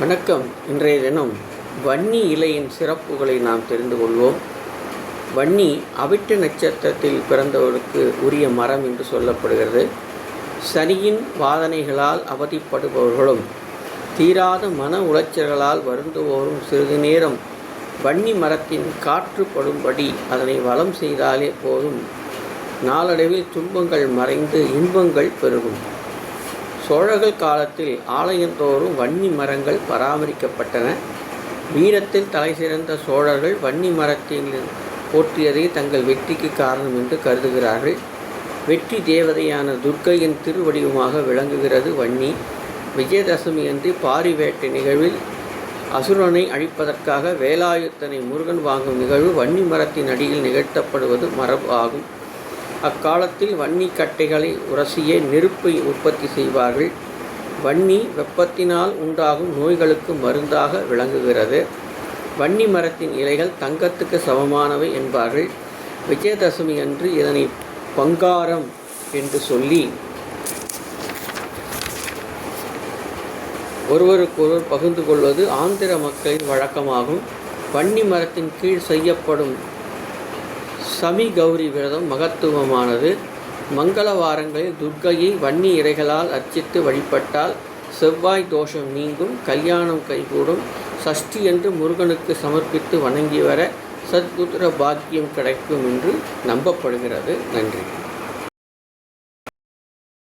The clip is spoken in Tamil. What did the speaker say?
வணக்கம். இன்றைய தினம் வன்னி இலையின் சிறப்புகளை நாம் தெரிந்து கொள்வோம். வன்னி அவிட்ட நட்சத்திரத்தில் பிறந்தவர்களுக்கு உரிய மரம் என்று சொல்லப்படுகிறது. சனியின் வாதனைகளால் அவதிப்படுபவர்களும் தீராத மன உளைச்சல்களால் வருந்துவோரும் சிறிது நேரம் வன்னி மரத்தின் காற்று படும்படி அதனை வலம் செய்தாலே போதும், நாளடைவில் துன்பங்கள் மறைந்து இன்பங்கள் பெருகும். சோழர்கள் காலத்தில் ஆலயந்தோறும் வன்னி மரங்கள் பராமரிக்கப்பட்டன. வீரத்தில் தலை சிறந்த சோழர்கள் வன்னி மரத்தில் போற்றியதை தங்கள் வெற்றிக்கு காரணம் என்று கருதுகிறார்கள். வெற்றி தேவதையான துர்க்கையின் திருவடிவமாக விளங்குகிறது வன்னி. விஜயதசமி அன்று பாரிவேட்டை நிகழ்வில் அசுரனை அழிப்பதற்காக வேலாயுத்தனை முருகன் வாங்கும் நிகழ்வு வன்னி மரத்தின் அடியில் நிகழ்த்தப்படுவது மரபு ஆகும். அக்காலத்தில் வன்னி கட்டைகளை உரசியே நெருப்பை உற்பத்தி செய்வார்கள். வன்னி வெப்பத்தினால் உண்டாகும் நோய்களுக்கு மருந்தாக விளங்குகிறது. வன்னி மரத்தின் இலைகள் தங்கத்துக்கு சமமானவை என்பார்கள். விஜயதசமி அன்று இதனை பங்காரம் என்று சொல்லி ஒருவருக்கொருவர் பகிர்ந்து கொள்வது ஆந்திர மக்களின் வழக்கமாகும். வன்னி மரத்தின் கீழ் செய்யப்படும் சமி கௌரி விரதம் மகத்துவமானது. மங்கள வாரங்களில் துர்க்கையை வன்னி இலைகளால் அர்ச்சித்து வழிபட்டால் செவ்வாய் தோஷம் நீங்கும், கல்யாணம் கைகூடும். சஷ்டி என்று முருகனுக்கு சமர்ப்பித்து வணங்கி வர சத்புத்திர பாக்கியம் கிடைக்கும் என்று நம்பப்படுகிறது. நன்றி.